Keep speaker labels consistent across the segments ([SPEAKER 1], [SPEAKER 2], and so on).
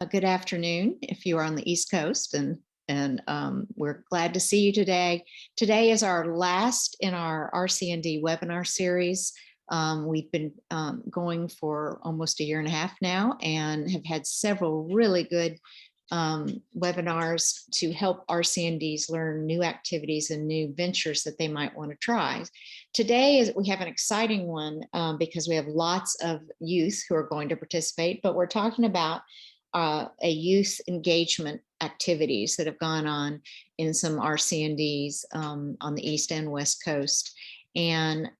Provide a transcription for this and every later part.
[SPEAKER 1] Good afternoon if you are on the East Coast, and we're glad to see you today. Today is our last in our RC&D webinar series. We've been going for almost a year and a half now and have had several really good webinars to help RC&Ds learn new activities and new ventures that they might want to try. Today we have an exciting one because we have lots of youth who are going to participate, but we're talking about a youth engagement activities that have gone on in some RC&Ds on the East and West Coast. And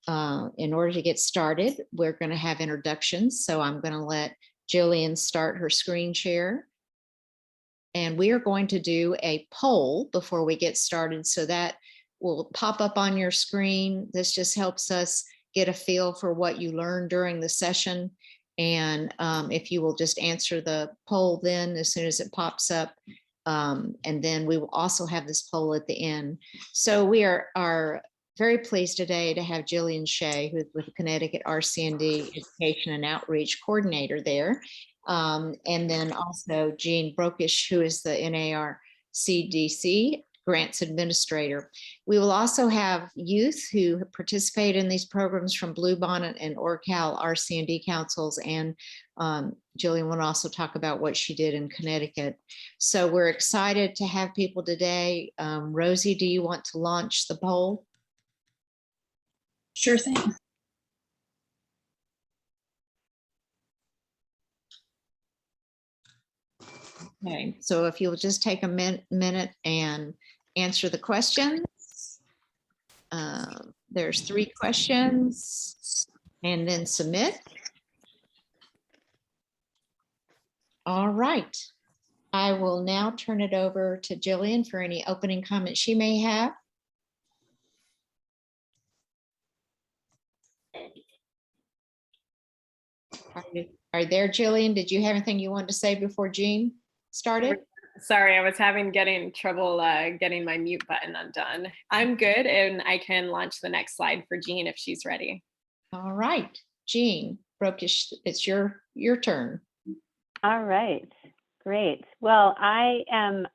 [SPEAKER 1] in order to get started, we're going to have introductions. So I'm going to let Jillian start her screen share. And we are going to do a poll before we get started, so that will pop up on your screen. This just helps us get a feel for what you learned during the session. And if you will just answer the poll then as soon as it pops up. And then we will also have this poll at the end. So we are very pleased today to have Jillian Shea, who's with the Connecticut RC&D Education and Outreach Coordinator there. And then also Jean Brokish, who is the NARCDC Grants Administrator. We will also have youth who participate in these programs from Bluebonnet and OrCal RC&D councils, and Jillian will also talk about what she did in Connecticut. So we're excited to have people today. Rosie, do you want to launch the poll?
[SPEAKER 2] Sure thing.
[SPEAKER 1] Okay, so if you'll just take a minute and answer the questions. There's 3 questions, and then submit. All right. I will now turn it over to Jillian for any opening comments she may have. Are you there, Jillian? Did you have anything you wanted to say before Jean started?
[SPEAKER 3] Sorry, I was getting trouble getting my mute button undone. I'm good, and I can launch the next slide for Jean if she's ready.
[SPEAKER 1] All right, Jean Brokish, it's your turn.
[SPEAKER 4] All right, great. Well, I am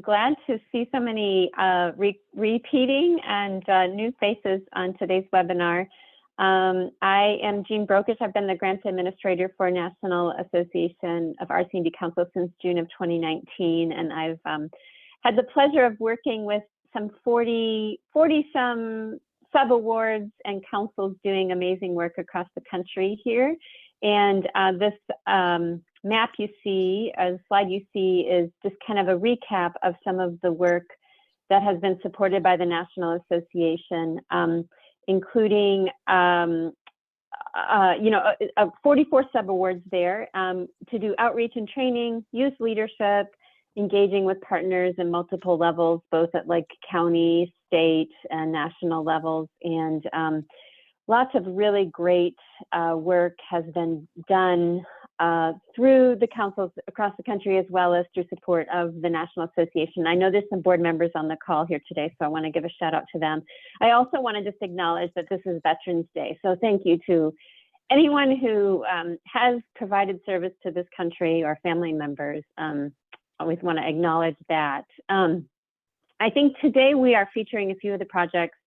[SPEAKER 4] glad to see so many repeating and new faces on today's webinar. I am Jean Brokish. I've been the Grants Administrator for National Association of RC&D Council since June of 2019, and I've had the pleasure of working with some 40-some sub-awards and councils doing amazing work across the country here. And this map you see, slide you see, is just kind of a recap of some of the work that has been supported by the National Association, including 44 sub-awards there to do outreach and training, youth leadership, engaging with partners in multiple levels, both at like county, state, and national levels. And lots of really great work has been done through the councils across the country, as well as through support of the National Association. I know there's some board members on the call here today, so I want to give a shout out to them. I also want to just acknowledge that this is Veterans Day, so thank you to anyone who has provided service to this country or family members. Always want to acknowledge that. I think today we are featuring a few of the projects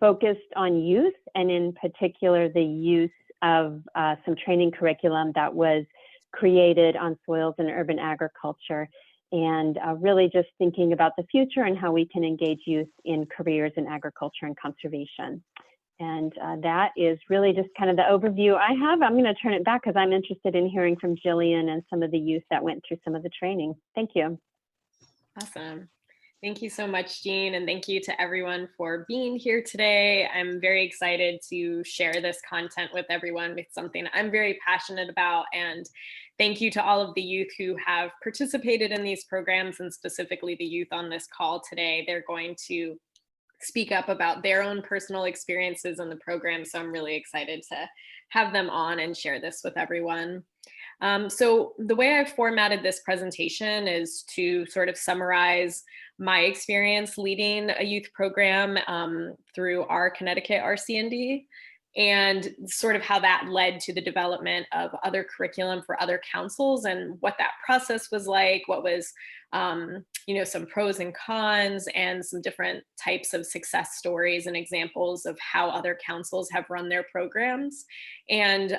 [SPEAKER 4] focused on youth, and in particular the use of some training curriculum that was created on soils and urban agriculture, and really just thinking about the future and how we can engage youth in careers in agriculture and conservation. And that is really just kind of the overview I have. I'm going to turn it back because I'm interested in hearing from Jillian and some of the youth that went through some of the training. Thank you.
[SPEAKER 3] Awesome. Thank you so much, Jean, and thank you to everyone for being here today. I'm very excited to share this content with everyone. It's something I'm very passionate about, and thank you to all of the youth who have participated in these programs, and specifically the youth on this call today. They're going to speak up about their own personal experiences in the program, so I'm really excited to have them on and share this with everyone. So the way I've formatted this presentation is to sort of summarize my experience leading a youth program through our Connecticut RC&D. and sort of how that led to the development of other curriculum for other councils and what that process was like, what was, some pros and cons, and some different types of success stories and examples of how other councils have run their programs. And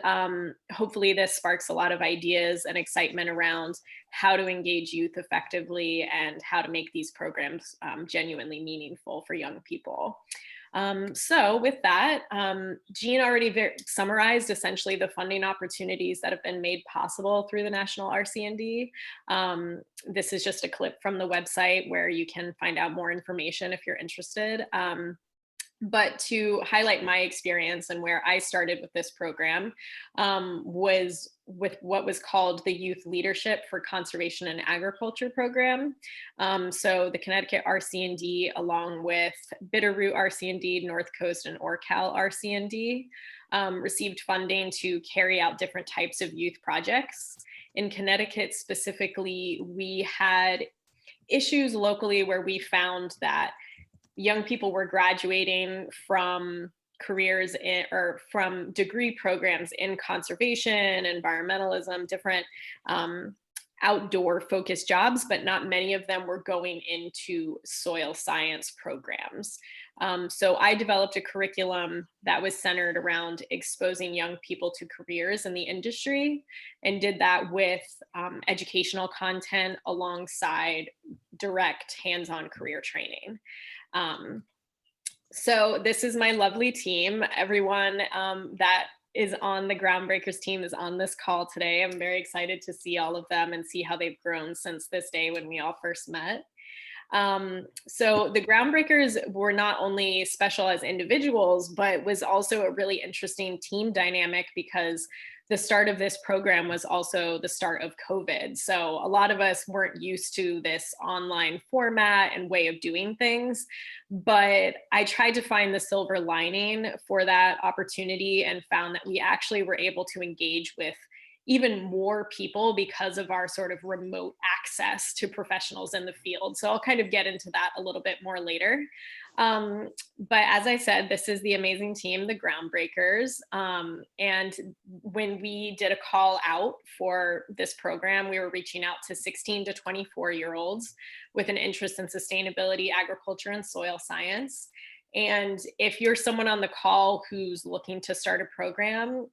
[SPEAKER 3] hopefully this sparks a lot of ideas and excitement around how to engage youth effectively and how to make these programs genuinely meaningful for young people. So with that, Jean already summarized essentially the funding opportunities that have been made possible through the National RC&D. This is just a clip from the website where you can find out more information if you're interested. But to highlight my experience and where I started with this program was with what was called the Youth Leadership for Conservation and Agriculture program. So the Connecticut RC&D, along with Bitterroot RC&D, North Coast and Orcal RC&D, received funding to carry out different types of youth projects. In Connecticut specifically, we had issues locally where we found that young people were graduating from careers or from degree programs in conservation, environmentalism, different outdoor focused jobs, but not many of them were going into soil science programs. So I developed a curriculum that was centered around exposing young people to careers in the industry, and did that with educational content alongside direct hands-on career training. So this is my lovely team. Everyone that is on the Groundbreakers team is on this call today. I'm very excited to see all of them and see how they've grown since this day when we all first met. So the Groundbreakers were not only special as individuals, but was also a really interesting team dynamic because the start of this program was also the start of COVID. So a lot of us weren't used to this online format and way of doing things, but I tried to find the silver lining for that opportunity and found that we actually were able to engage with even more people because of our sort of remote access to professionals in the field. So I'll kind of get into that a little bit more later. But as I said, this is the amazing team, the Groundbreakers. And when we did a call out for this program, we were reaching out to 16 to 24-year-olds with an interest in sustainability, agriculture, and soil science. And if you're someone on the call who's looking to start a program,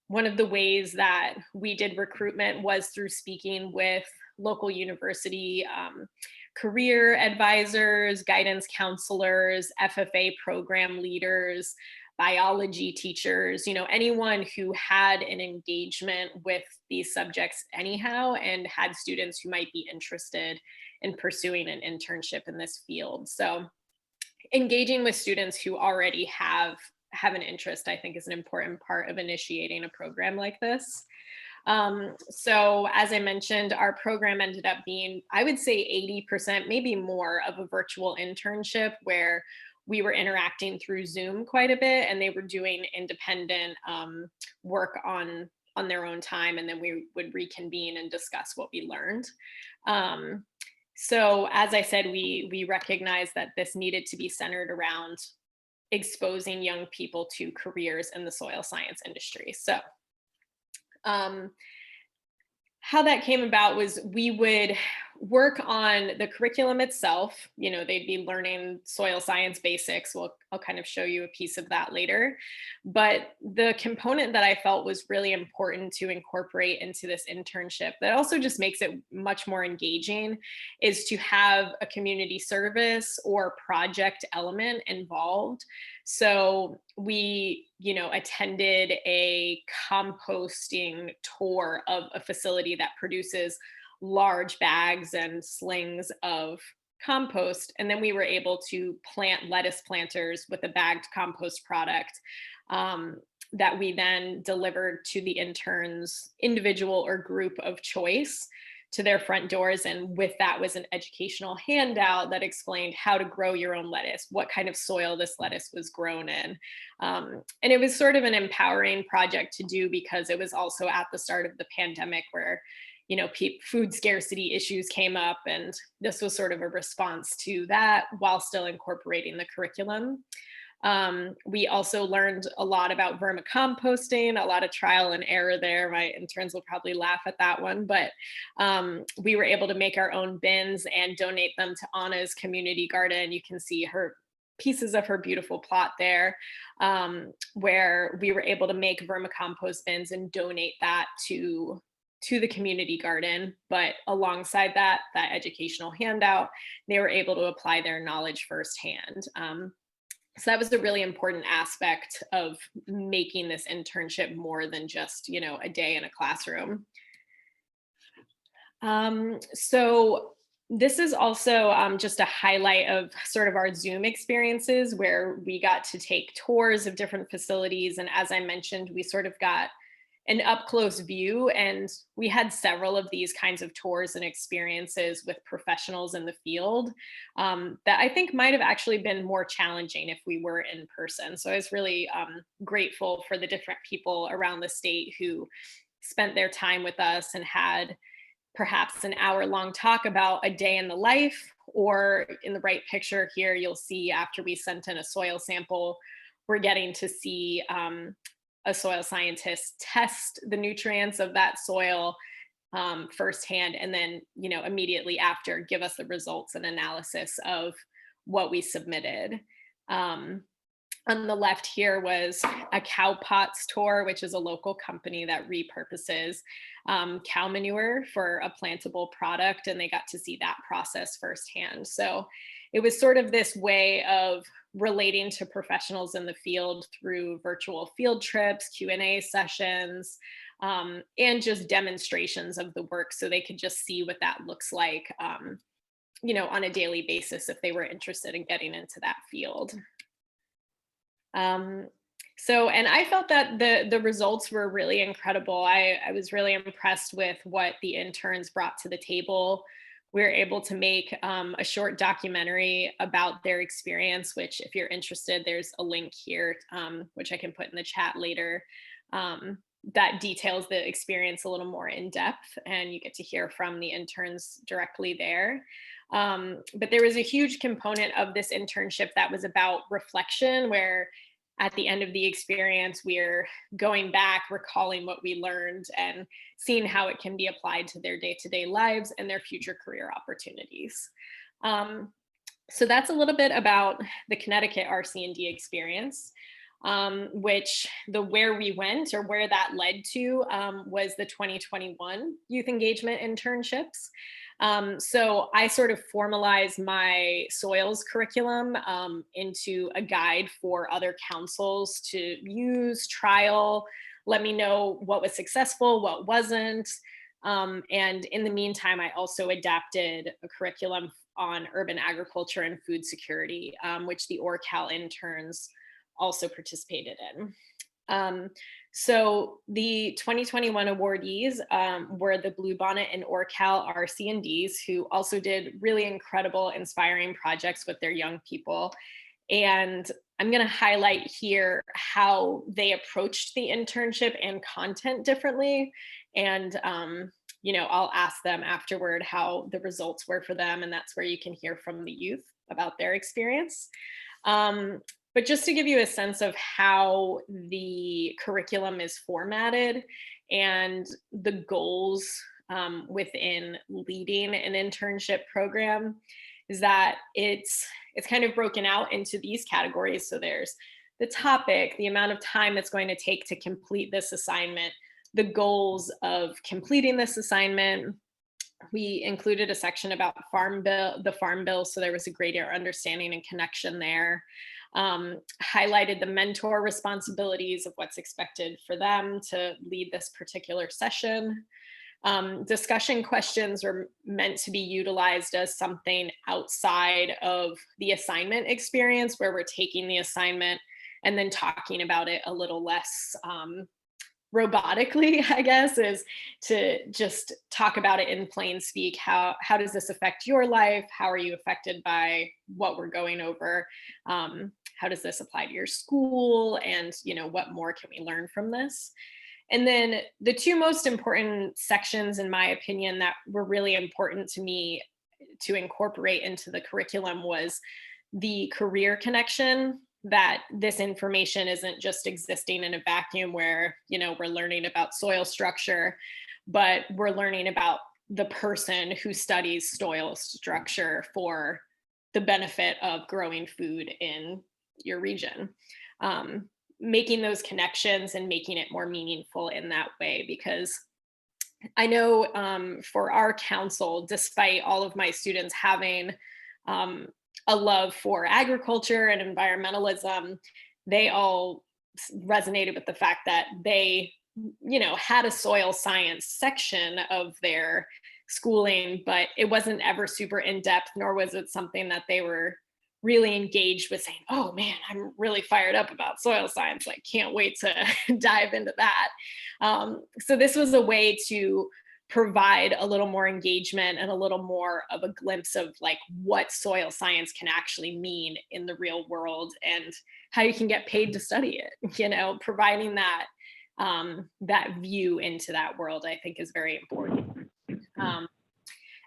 [SPEAKER 3] one of the ways that we did recruitment was through speaking with local university career advisors, guidance counselors, FFA program leaders, biology teachers, anyone who had an engagement with these subjects anyhow and had students who might be interested in pursuing an internship in this field. So engaging with students who already have an interest, I think, is an important part of initiating a program like this. So as I mentioned, our program ended up being, I would say 80%, maybe more, of a virtual internship where we were interacting through Zoom quite a bit, and they were doing independent work on their own time, and then we would reconvene and discuss what we learned. So as I said, we recognized that this needed to be centered around exposing young people to careers in the soil science industry. So how that came about was we would work on the curriculum itself. They'd be learning soil science basics. I'll kind of show you a piece of that later. But the component that I felt was really important to incorporate into this internship that also just makes it much more engaging is to have a community service or project element involved. So we, attended a composting tour of a facility that produces large bags and slings of compost. And then we were able to plant lettuce planters with a bagged compost product that we then delivered to the interns' individual or group of choice to their front doors. And with that was an educational handout that explained how to grow your own lettuce, what kind of soil this lettuce was grown in. And it was sort of an empowering project to do because it was also at the start of the pandemic where, food scarcity issues came up, and this was sort of a response to that while still incorporating the curriculum. We also learned a lot about vermicomposting, a lot of trial and error there. My interns will probably laugh at that one, but we were able to make our own bins and donate them to Anna's community garden. You can see her pieces of her beautiful plot there, where we were able to make vermicompost bins and donate that to the community garden. But alongside that educational handout, they were able to apply their knowledge firsthand. So that was a really important aspect of making this internship more than just, a day in a classroom. So this is also just a highlight of sort of our Zoom experiences, where we got to take tours of different facilities. And as I mentioned, we sort of got an up close view, and we had several of these kinds of tours and experiences with professionals in the field that I think might have actually been more challenging if we were in person. So I was really grateful for the different people around the state who spent their time with us and had perhaps an hour-long talk about a day in the life, or in the right picture here, you'll see after we sent in a soil sample, we're getting to see a soil scientist test the nutrients of that soil firsthand, and then immediately after give us the results and analysis of what we submitted. On the left here was a cow pots tour, which is a local company that repurposes cow manure for a plantable product, and they got to see that process firsthand. So it was sort of this way of relating to professionals in the field through virtual field trips, Q&A sessions, and just demonstrations of the work, so they could just see what that looks like, on a daily basis if they were interested in getting into that field. And I felt that the results were really incredible. I was really impressed with what the interns brought to the table. We were able to make a short documentary about their experience, which if you're interested, there's a link here, which I can put in the chat later, that details the experience a little more in depth, and you get to hear from the interns directly there. But there was a huge component of this internship that was about reflection, where at the end of the experience, we're going back, recalling what we learned, and seeing how it can be applied to their day-to-day lives and their future career opportunities. So that's a little bit about the Connecticut RC&D experience, which where we went, or where that led to, was the 2021 Youth Engagement Internships. So I sort of formalized my soils curriculum into a guide for other councils to use, trial, let me know what was successful, what wasn't. And in the meantime, I also adapted a curriculum on urban agriculture and food security, which the OrCal interns also participated in. So the 2021 awardees were the Bluebonnet and OrCal RC&Ds, who also did really incredible, inspiring projects with their young people. And I'm going to highlight here how they approached the internship and content differently. And, I'll ask them afterward how the results were for them. And that's where you can hear from the youth about their experience. But just to give you a sense of how the curriculum is formatted and the goals within leading an internship program, is that it's kind of broken out into these categories. So there's the topic, the amount of time it's going to take to complete this assignment, the goals of completing this assignment. We included a section about the Farm Bill, so there was a greater understanding and connection there. Highlighted the mentor responsibilities of what's expected for them to lead this particular session. Discussion questions are meant to be utilized as something outside of the assignment experience, where we're taking the assignment and then talking about it a little less robotically, I guess, is to just talk about it in plain speak. How does this affect your life? How are you affected by what we're going over? How does this apply to your school? And, what more can we learn from this? And then the two most important sections, in my opinion, that were really important to me to incorporate into the curriculum was the career connection, that this information isn't just existing in a vacuum where, we're learning about soil structure, but we're learning about the person who studies soil structure for the benefit of growing food in your region. Making those connections and making it more meaningful in that way, because I know for our council, despite all of my students having a love for agriculture and environmentalism, they all resonated with the fact that they, had a soil science section of their schooling, but it wasn't ever super in depth, nor was it something that they were really engaged with saying, oh man, I'm really fired up about soil science. Like, can't wait to dive into that. So this was a way to provide a little more engagement and a little more of a glimpse of like what soil science can actually mean in the real world and how you can get paid to study it. Providing that that view into that world, I think, is very important.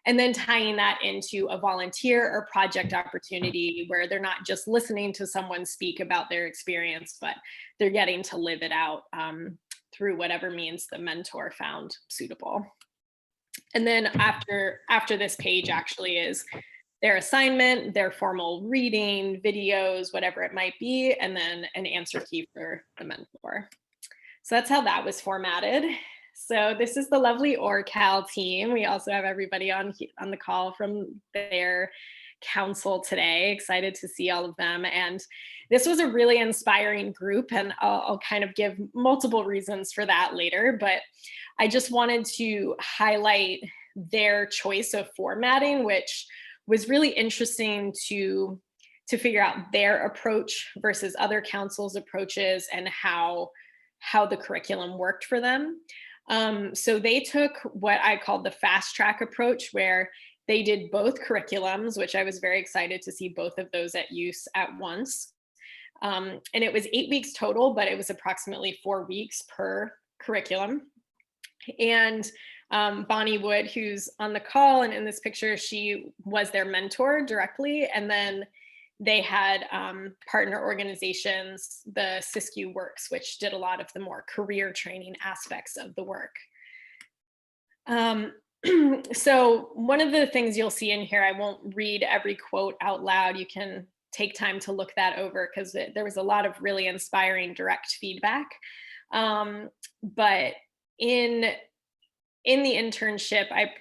[SPEAKER 3] And then tying that into a volunteer or project opportunity where they're not just listening to someone speak about their experience, but they're getting to live it out through whatever means the mentor found suitable. And then after this page actually is their assignment, their formal reading, videos, whatever it might be, and then an answer key for the mentor. So that's how that was formatted. So this is the lovely OrCal team. We also have everybody on the call from their council today. Excited to see all of them. And this was a really inspiring group, and I'll kind of give multiple reasons for that later, but I just wanted to highlight their choice of formatting, which was really interesting to figure out their approach versus other councils' approaches and how the curriculum worked for them. So they took what I called the fast track approach, where they did both curriculums, which I was very excited to see both of those at use at once. And it was 8 weeks total, but it was approximately 4 weeks per curriculum. And Bonnie Wood, who's on the call and in this picture, she was their mentor directly. And then they had partner organizations, the Siskiyou Works, which did a lot of the more career training aspects of the work. So one of the things you'll see in here, I won't read every quote out loud. You can take time to look that over because there was a lot of really inspiring direct feedback. But in the internship, I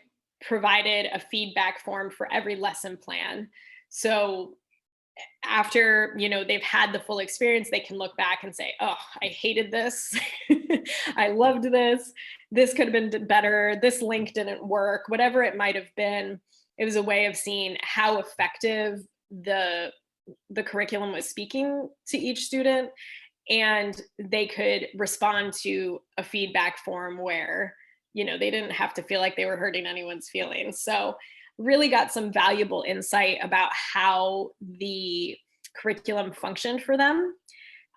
[SPEAKER 3] provided a feedback form for every lesson plan. So after, they've had the full experience, they can look back and say, oh, I hated this. I loved this. This could have been better. This link didn't work, whatever it might have been. It was a way of seeing how effective the curriculum was speaking to each student. And they could respond to a feedback form where, they didn't have to feel like they were hurting anyone's feelings. So really got some valuable insight about how the curriculum functioned for them.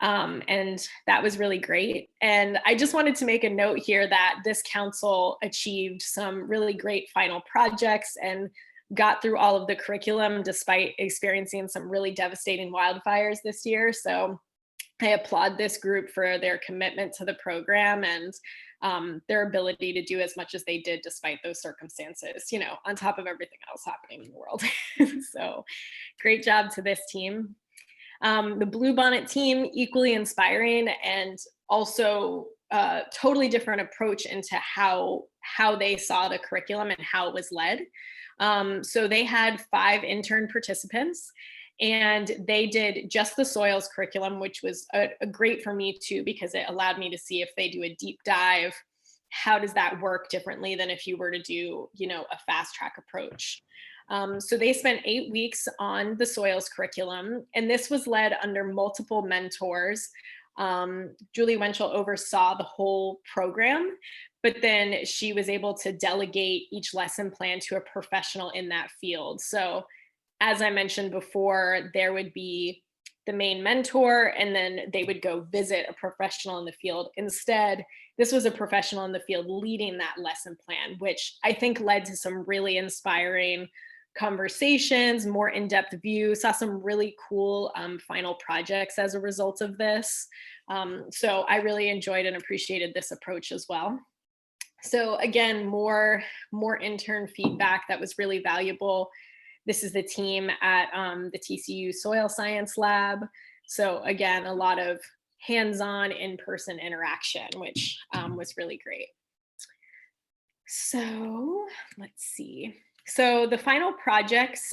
[SPEAKER 3] And that was really great. And I just wanted to make a note here that this council achieved some really great final projects and got through all of the curriculum despite experiencing some really devastating wildfires this year. So I applaud this group for their commitment to the program and their ability to do as much as they did despite those circumstances, on top of everything else happening in the world. So great job to this team. The Bluebonnet team, equally inspiring and also a totally different approach into how they saw the curriculum and how it was led. So they had 5 intern participants. And they did just the soils curriculum, which was a great for me too, because it allowed me to see if they do a deep dive, how does that work differently than if you were to do, a fast track approach. So they spent 8 weeks on the soils curriculum, and this was led under multiple mentors. Julie Winchell oversaw the whole program, but then she was able to delegate each lesson plan to a professional in that field. So as I mentioned before, there would be the main mentor, and then they would go visit a professional in the field. Instead, this was a professional in the field leading that lesson plan, which I think led to some really inspiring conversations, more in-depth view, saw some really cool final projects as a result of this. So I really enjoyed and appreciated this approach as well. So again, more intern feedback that was really valuable. This is the team at the TCU Soil Science Lab. So again, a lot of hands-on in-person interaction, which was really great. So let's see. So the final projects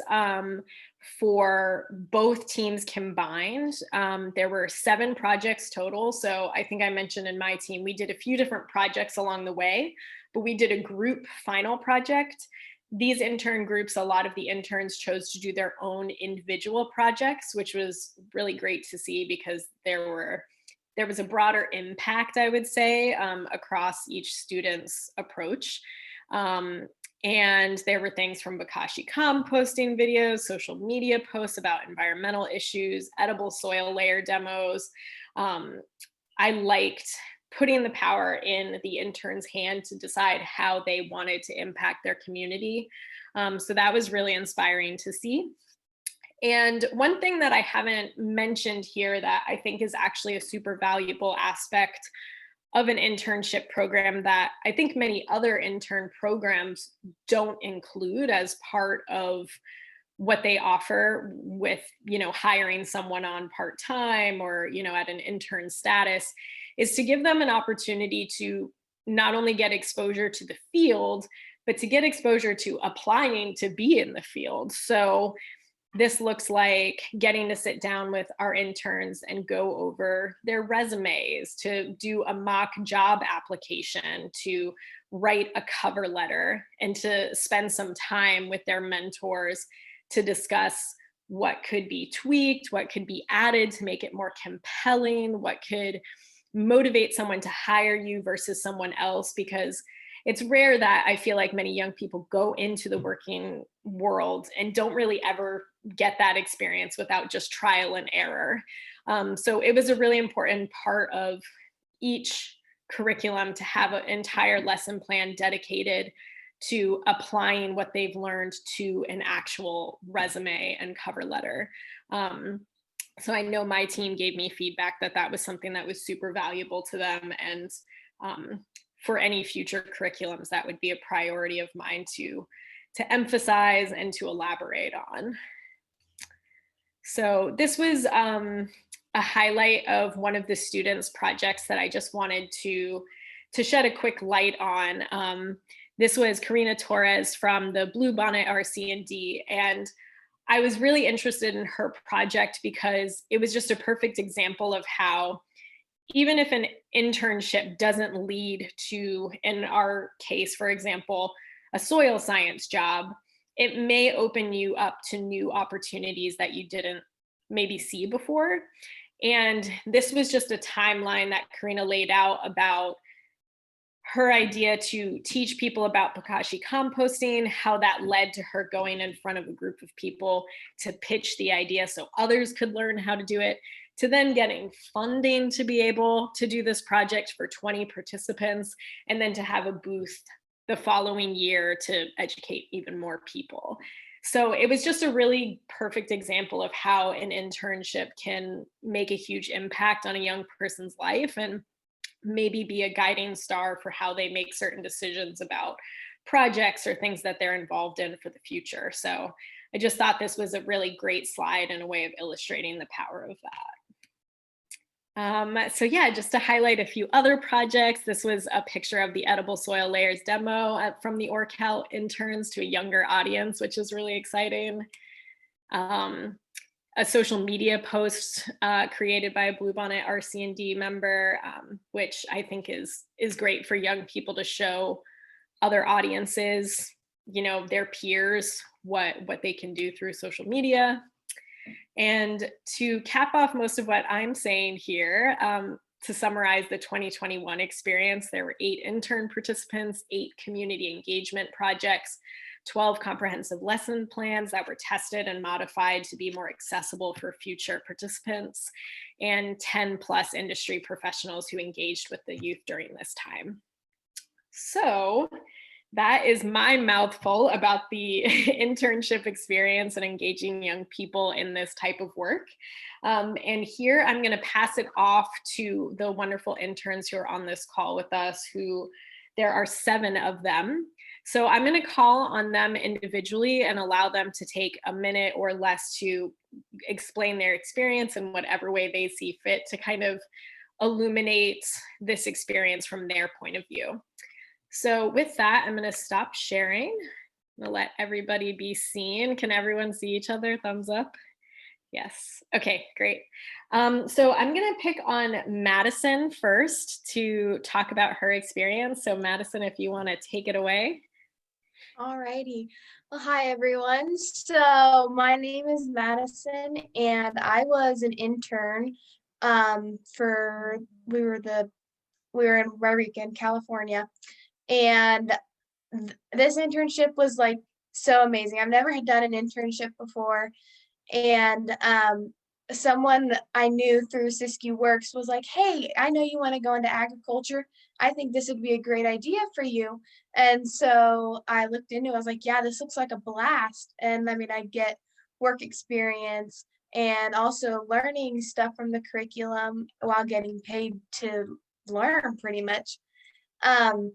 [SPEAKER 3] for both teams combined, there were 7 projects total. So I think I mentioned in my team, we did a few different projects along the way, but we did a group final project. These intern groups, a lot of the interns chose to do their own individual projects, which was really great to see because there was a broader impact, I would say, across each student's approach. And there were things from bokashi composting videos, social media posts about environmental issues, edible soil layer demos. I liked putting the power in the intern's hand to decide how they wanted to impact their community. So that was really inspiring to see. And one thing that I haven't mentioned here that I think is actually a super valuable aspect of an internship program that I think many other intern programs don't include as part of what they offer with, hiring someone on part-time or, at an intern status, is to give them an opportunity to not only get exposure to the field, but to get exposure to applying to be in the field. So this looks like getting to sit down with our interns and go over their resumes, to do a mock job application, to write a cover letter, and to spend some time with their mentors to discuss what could be tweaked, what could be added to make it more compelling, what could motivate someone to hire you versus someone else, because it's rare that I feel like many young people go into the working world and don't really ever get that experience without just trial and error. So it was a really important part of each curriculum to have an entire lesson plan dedicated to applying what they've learned to an actual resume and cover letter. So I know my team gave me feedback that that was something that was super valuable to them, and for any future curriculums, that would be a priority of mine to emphasize and to elaborate on. So this was a highlight of one of the students' projects that I just wanted to shed a quick light on. This was Karina Torres from the Bluebonnet RC&D, and I was really interested in her project because it was just a perfect example of how even if an internship doesn't lead to, in our case, for example, a soil science job, it may open you up to new opportunities that you didn't maybe see before. And this was just a timeline that Karina laid out about her idea to teach people about bokashi composting, how that led to her going in front of a group of people to pitch the idea so others could learn how to do it, to then getting funding to be able to do this project for 20 participants, and then to have a booth the following year to educate even more people. So it was just a really perfect example of how an internship can make a huge impact on a young person's life and maybe be a guiding star for how they make certain decisions about projects or things that they're involved in for the future. So I just thought this was a really great slide and a way of illustrating the power of that. So yeah, just to highlight a few other projects, this was a picture of the edible soil layers demo from the OrCal interns to a younger audience, which is really exciting. A social media post created by a Bluebonnet RC&D member, which I think is great for young people to show other audiences, their peers, what they can do through social media. And to cap off most of what I'm saying here, to summarize the 2021 experience, there were 8 intern participants, 8 community engagement projects, 12 comprehensive lesson plans that were tested and modified to be more accessible for future participants, and 10 plus industry professionals who engaged with the youth during this time. So That is my mouthful about the internship experience and engaging young people in this type of work. And here I'm going to pass it off to the wonderful interns who are on this call with us, who there are 7 of them. So I'm going to call on them individually and allow them to take a minute or less to explain their experience in whatever way they see fit to kind of illuminate this experience from their point of view. So with that, I'm going to stop sharing. I'm going to let everybody be seen. Can everyone see each other? Thumbs up. Yes. Okay, great. So I'm going to pick on Madison first to talk about her experience. So Madison, if you want to take it away.
[SPEAKER 2] Alrighty. Well, hi everyone. So my name is Madison, and I was an intern for we were in Eureka in California, and this internship was like so amazing. I've never had done an internship before, and someone I knew through Siskiyou Works was like, "Hey, I know you want to go into agriculture. I think this would be a great idea for you." And so I looked into it. I was like, "Yeah, this looks like a blast." And I mean, I get work experience and also learning stuff from the curriculum while getting paid to learn pretty much. Um,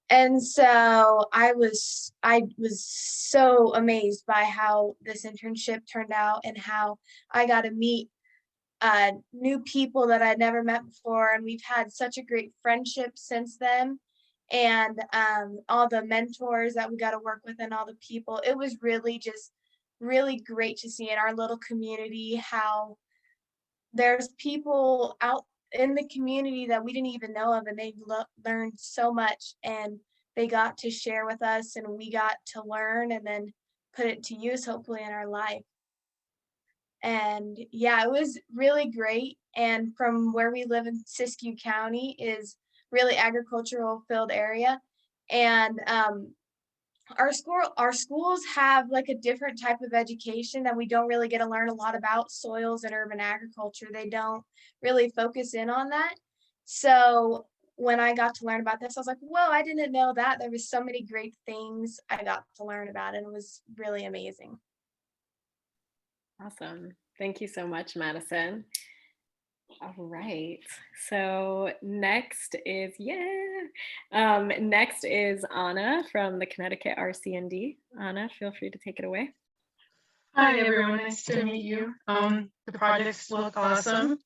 [SPEAKER 2] and so I was so amazed by how this internship turned out and how I got to meet new people that I'd never met before, and we've had such a great friendship since then. And all the mentors that we got to work with and all the people, it was really just really great to see in our little community how there's people out in the community that we didn't even know of, and they learned so much, and they got to share with us, and we got to learn and then put it to use hopefully in our life. And yeah, it was really great. And from where we live in Siskiyou County is really agricultural filled area. And our schools have like a different type of education that we don't really get to learn a lot about soils and urban agriculture. They don't really focus in on that. So when I got to learn about this, I was like, whoa, I didn't know that. There was so many great things I got to learn about, and it was really amazing.
[SPEAKER 3] Awesome. Thank you so much, Madison. All right. So next is, next is Anna from the Connecticut RC&D. Anna, feel free to take it away.
[SPEAKER 5] Hi everyone, nice to meet you. The projects look awesome.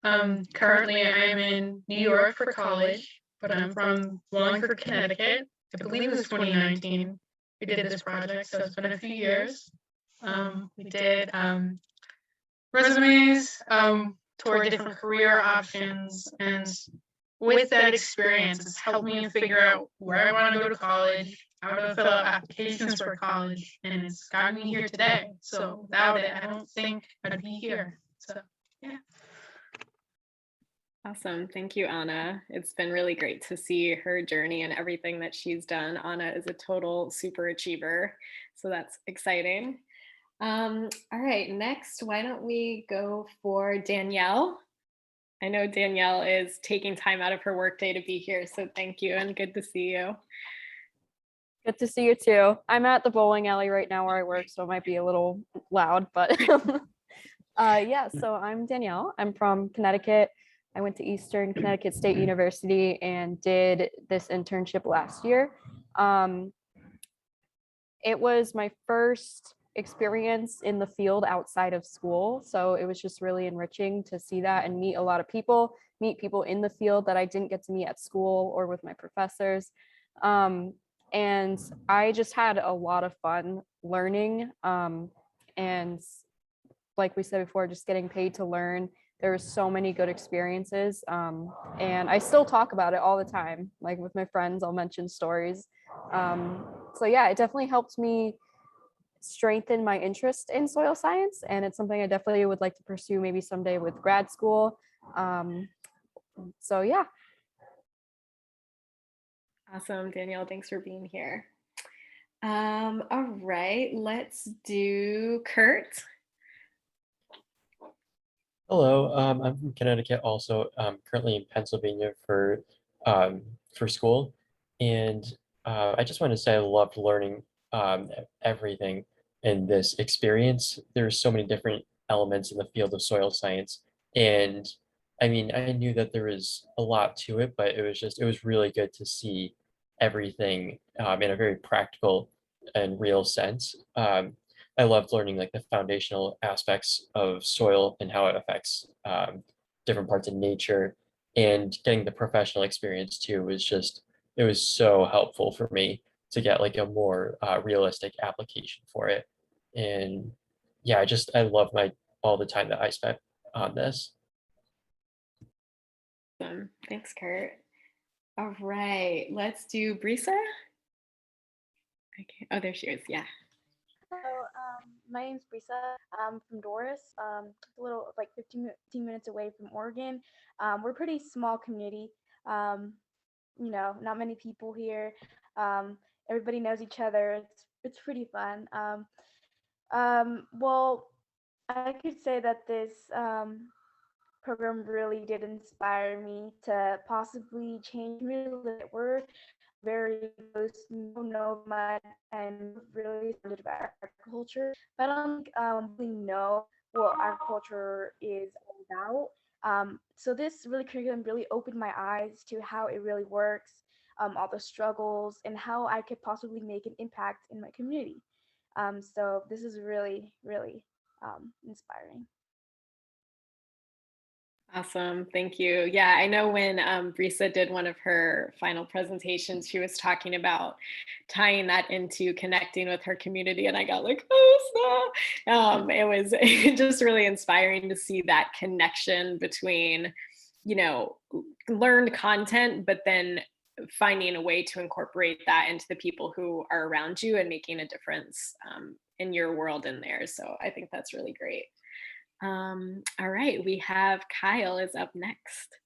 [SPEAKER 5] Currently I'm in New York for college, but I'm from Wallingford, Connecticut. I believe it was 2019 we did this project, so it's been a few years. We did resumes, toward different career options, and with that experience, it's helped me figure out where I want to go to college, how to fill out applications for college, and it's gotten me here today. So without it, I don't think I'd be here. So yeah.
[SPEAKER 3] Awesome. Thank you, Anna. It's been really great to see her journey and everything that she's done. Anna is a total super achiever, so that's exciting. All right, next, why don't we go for Danielle? I know Danielle is taking time out of her workday to be here, so thank you and good to see you.
[SPEAKER 6] Good to see you too. I'm at the bowling alley right now where I work, so it might be a little loud, but yeah, so I'm Danielle. I'm from Connecticut. I went to Eastern Connecticut State University and did this internship last year. It was my first experience in the field outside of school, so it was just really enriching to see that and meet a lot of people, meet people in the field that I didn't get to meet at school or with my professors. And I just had a lot of fun learning, and like we said before, just getting paid to learn. There were so many good experiences, and I still talk about it all the time. Like with my friends, I'll mention stories. So yeah, it definitely helped me strengthen my interest in soil science, and it's something I definitely would like to pursue maybe someday with grad school. So yeah.
[SPEAKER 3] Awesome, Danielle, thanks for being here. All right, let's do Kurt.
[SPEAKER 7] Hello, I'm from Connecticut also, currently in Pennsylvania for school. And I just want to say I loved learning everything in this experience. There's so many different elements in the field of soil science. And I mean, I knew that there was a lot to it, but it was really good to see everything in a very practical and real sense. I loved learning like the foundational aspects of soil and how it affects different parts of nature, and getting the professional experience too was just, it was so helpful for me to get like a more realistic application for it. And yeah, I love my all the time that I spent on this.
[SPEAKER 3] Thanks, Kurt. All right, let's do Brisa. Okay. Oh, there she is. Yeah.
[SPEAKER 8] Hello, my name's Brisa. I'm from Doris, a little like 15 minutes away from Oregon. We're a pretty small community. Not many people here. Everybody knows each other. It's pretty fun. Well, I could say that this program really did inspire me to possibly change me a little bit. We're very close, nomad, and really excited about agriculture. But I don't really know what agriculture is all about. So this really curriculum really opened my eyes to how it really works, all the struggles, and how I could possibly make an impact in my community. So this is really, really inspiring.
[SPEAKER 3] Awesome. Thank you. Yeah, I know when Brisa did one of her final presentations, she was talking about tying that into connecting with her community. And I got like, oh, snap. It was just really inspiring to see that connection between, learned content, but then finding a way to incorporate that into the people who are around you and making a difference in your world and theirs. So I think that's really great. All right, we have Kyle is up next.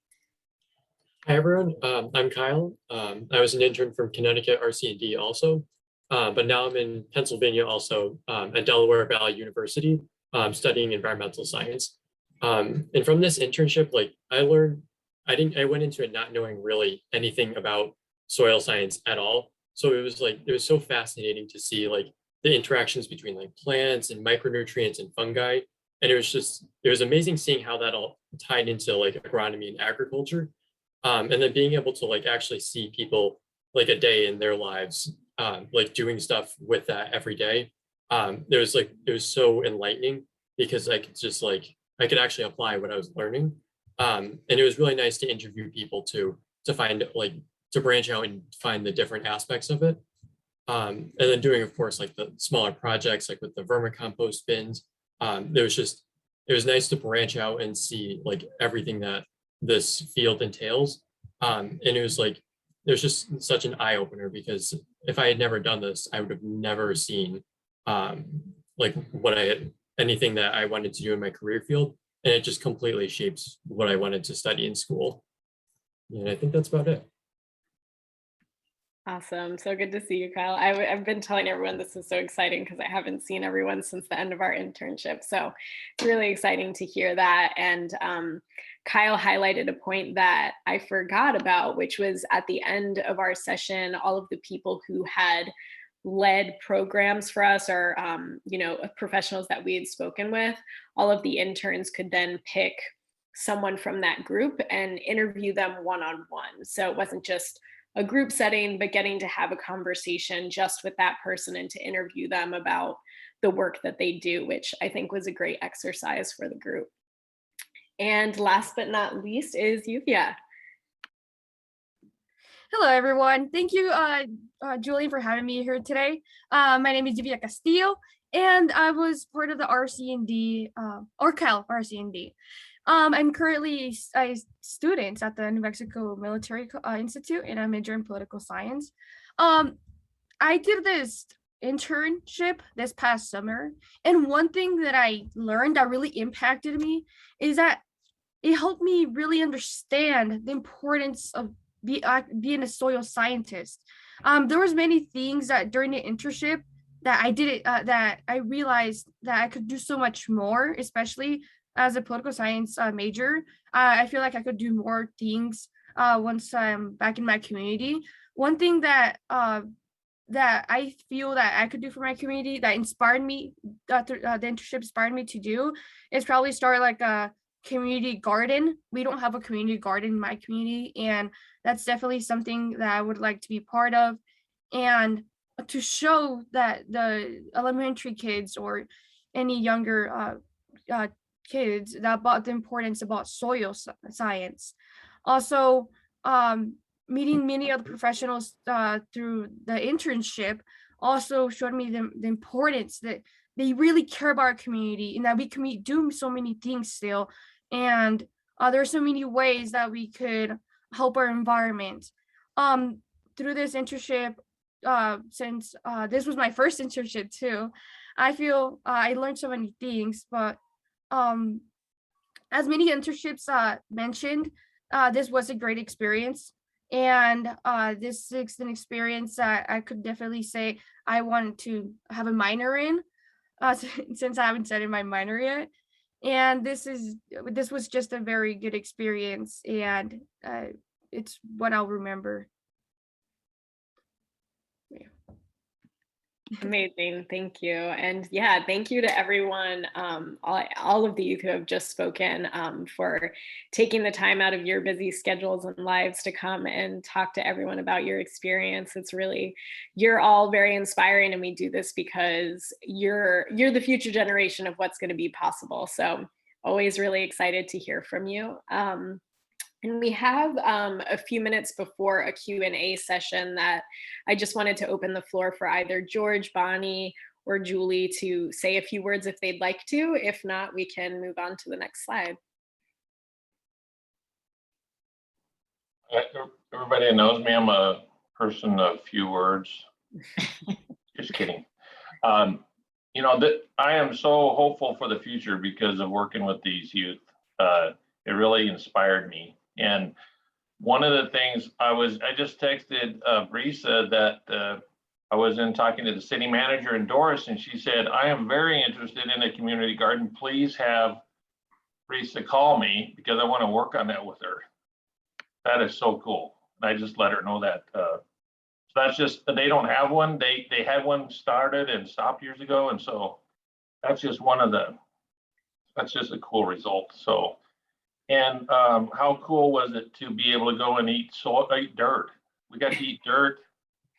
[SPEAKER 7] Hi everyone, I'm Kyle. I was an intern from Connecticut RC&D also, but now I'm in Pennsylvania also at Delaware Valley University, studying environmental science. And from this internship, like I went into it not knowing really anything about soil science at all. So it was so fascinating to see like the interactions between like plants and micronutrients and fungi. And it was amazing seeing how that all tied into like agronomy and agriculture. And then being able to like actually see people like a day in their lives, like doing stuff with that every day. It was so enlightening because I could actually apply what I was learning. And it was really nice to interview people to find like, to branch out and find the different aspects of it. And then doing, of course, like the smaller projects, like with the vermicompost bins. It was nice to branch out and see like everything that this field entails. And it was just such an eye opener because if I had never done this, I would have never seen like anything that I wanted to do in my career field. And it just completely shapes what I wanted to study in school. And I think that's about it.
[SPEAKER 3] Awesome. So good to see you, Kyle. I've been telling everyone this is so exciting because I haven't seen everyone since the end of our internship. So it's really exciting to hear that. And Kyle highlighted a point that I forgot about, which was at the end of our session, all of the people who had led programs for us or, professionals that we had spoken with, all of the interns could then pick someone from that group and interview them one-on-one. So it wasn't just a group setting, but getting to have a conversation just with that person and to interview them about the work that they do, which I think was a great exercise for the group. And last but not least is Yuvia.
[SPEAKER 9] Hello, everyone. Thank you, Julie, for having me here today. My name is Yuvia Castillo, and I was part of the RC&D, or Cal RC&D. I'm currently a student at the New Mexico Military Institute, and I'm majoring in political science. I did this internship this past summer, and one thing that I learned that really impacted me is that it helped me really understand the importance of being a soil scientist. There was many things that during the internship that I did that I realized that I could do so much more, especially as a political science major. I feel like I could do more things once I'm back in my community. one thing that that I feel that I could do for my community that inspired me, that the internship inspired me to do, is probably start like a community garden. We don't have a community garden in my community, and that's definitely something that I would like to be part of, and to show that the elementary kids or any younger kids that about the importance about soil science. Also, meeting many other professionals through the internship also showed me the importance that they really care about our community and that we can do so many things still. And there's so many ways that we could help our environment. Through this internship, since this was my first internship too, I feel I learned so many things, but as many internships mentioned, this was a great experience. And this is an experience that I could definitely say I wanted to have a minor in, since I haven't said in my minor yet. And this was just a very good experience, and it's what I'll remember.
[SPEAKER 3] Amazing, thank you. And yeah, thank you to everyone, all of the youth who have just spoken, for taking the time out of your busy schedules and lives to come and talk to everyone about your experience. It's really, you're all very inspiring, and we do this because you're the future generation of what's going to be possible. So always really excited to hear from you. And we have a few minutes before a Q&A session that I just wanted to open the floor for either George, Bonnie, or Julie to say a few words if they'd like to. If not, we can move on to the next slide.
[SPEAKER 10] Everybody knows me. I'm a person of few words. Just kidding. You know, that I am so hopeful for the future because of working with these youth. It really inspired me. And one of the things I just texted Brisa that I was in talking to the city manager in Doris, and she said, I am very interested in a community garden. Please have Brisa call me because I want to work on that with her. That is so cool. And I just let her know that. So that's just, they don't have one. They had one started and stopped years ago. And so that's just that's just a cool result. So. And how cool was it to be able to go and eat dirt? We got to eat dirt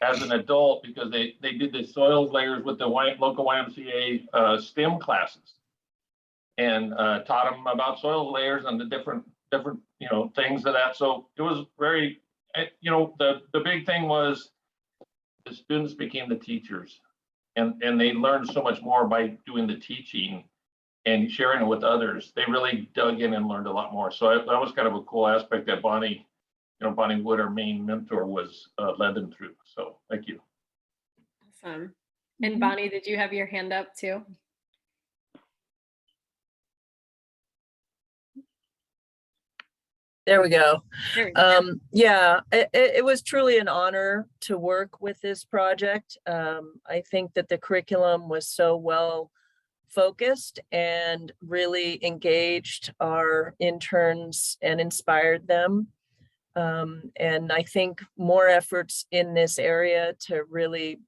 [SPEAKER 10] as an adult because they did the soil layers with the local YMCA STEM classes, and taught them about soil layers and the different things of that. So it was very, the big thing was the students became the teachers, and they learned so much more by doing the teaching and sharing it with others. They really dug in and learned a lot more. So that was kind of a cool aspect that Bonnie Wood, our main mentor, was led them through. So thank you.
[SPEAKER 3] Awesome. And Bonnie, did you have your hand up too?
[SPEAKER 11] There we go. Yeah, it was truly an honor to work with this project. I think that the curriculum was so well focused and really engaged our interns and inspired them. And I think more efforts in this area to really,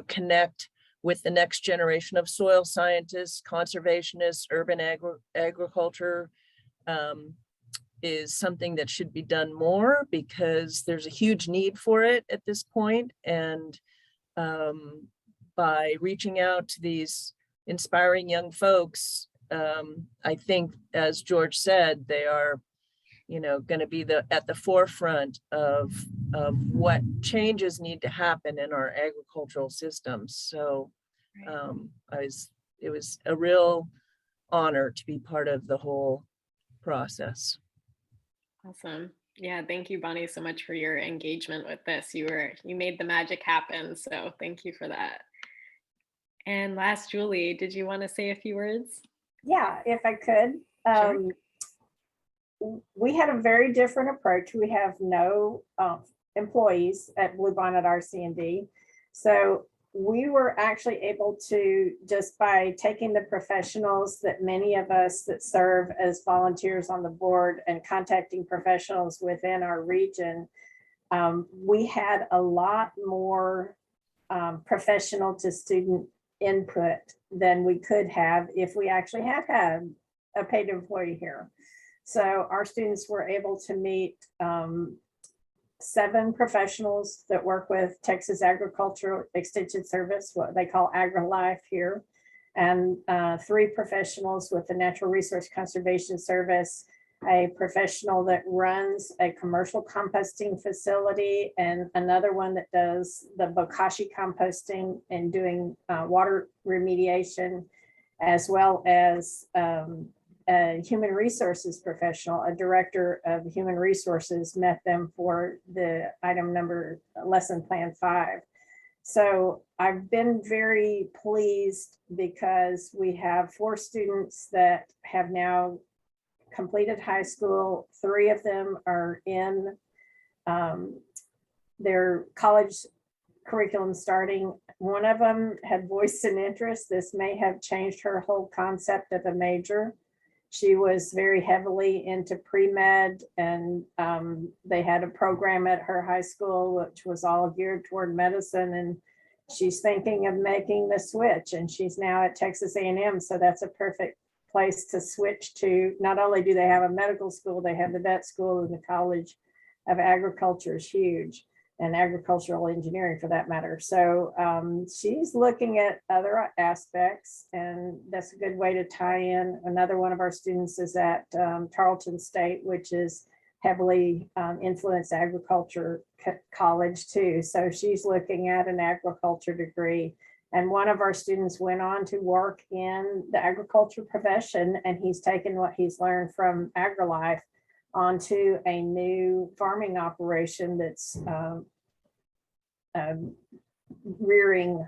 [SPEAKER 11] connect with the next generation of soil scientists, conservationists, urban agriculture, is something that should be done more because there's a huge need for it at this point. And by reaching out to these inspiring young folks, I think, as George said, they are, going to be at the forefront of what changes need to happen in our agricultural systems. So it was a real honor to be part of the whole process.
[SPEAKER 3] Awesome. Yeah, thank you, Bonnie, so much for your engagement with this. You made the magic happen. So thank you for that. And last, Julie, did you want to say a few words?
[SPEAKER 12] Yeah, if I could.
[SPEAKER 3] Sure.
[SPEAKER 12] We had a very different approach. We have no employees at Bluebonnet RC&D. So we were actually able to, just by taking the professionals that many of us that serve as volunteers on the board and contacting professionals within our region, we had a lot more professional to student input than we could have if we actually had a paid employee here. So our students were able to meet 7 professionals that work with Texas Agricultural Extension Service, what they call AgriLife here, and 3 professionals with the Natural Resource Conservation Service, a professional that runs a commercial composting facility, and another one that does the bokashi composting and doing water remediation, as well as a human resources professional, a director of human resources, met them for the item number lesson plan 5. So I've been very pleased because we have 4 students that have now completed high school. 3 of them are in their college curriculum starting. One of them had voiced an interest. This may have changed her whole concept of a major. She was very heavily into pre-med, and they had a program at her high school which was all geared toward medicine, and she's thinking of making the switch, and she's now at Texas A&M, so that's a perfect place to switch to. Not only do they have a medical school, they have the vet school, and the College of Agriculture is huge, and agricultural engineering for that matter. So she's looking at other aspects, and that's a good way to tie in. Another one of our students is at Tarleton State, which is heavily influenced agriculture college too. So she's looking at an agriculture degree. And one of our students went on to work in the agriculture profession, and he's taken what he's learned from AgriLife onto a new farming operation that's rearing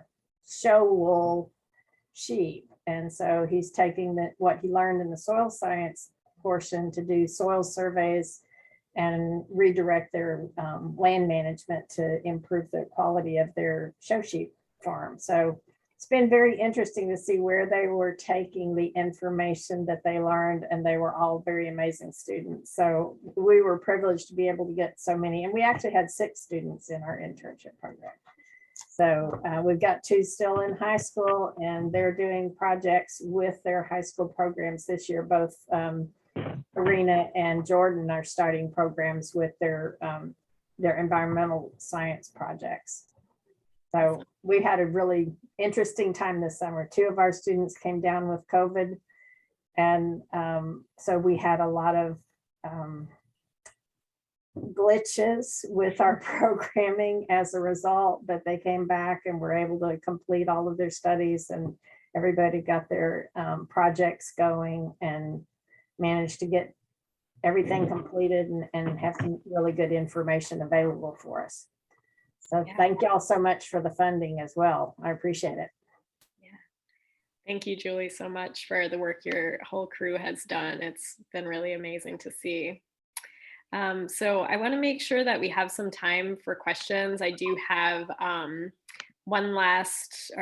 [SPEAKER 12] show wool sheep. And so he's taking what he learned in the soil science portion to do soil surveys and redirect their land management to improve the quality of their show sheep farm. So it's been very interesting to see where they were taking the information that they learned, and they were all very amazing students. So we were privileged to be able to get so many, and we actually had 6 students in our internship program. So we've got 2 still in high school, and they're doing projects with their high school programs this year. Both Arena and Jordan are starting programs with their environmental science projects. So we had a really interesting time this summer. 2 of our students came down with COVID. And so we had a lot of glitches with our programming as a result, but they came back and were able to complete all of their studies, and everybody got their projects going and managed to get everything completed and have some really good information available for us. So thank y'all so much for the funding as well. I appreciate it.
[SPEAKER 3] Yeah. Thank you, Julie, so much for the work your whole crew has done. It's been really amazing to see. So I want to make sure that we have some time for questions. I do have last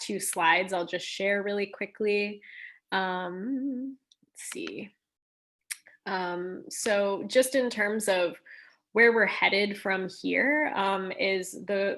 [SPEAKER 3] 2 slides I'll just share really quickly. Let's see. So just in terms of where we're headed from here, is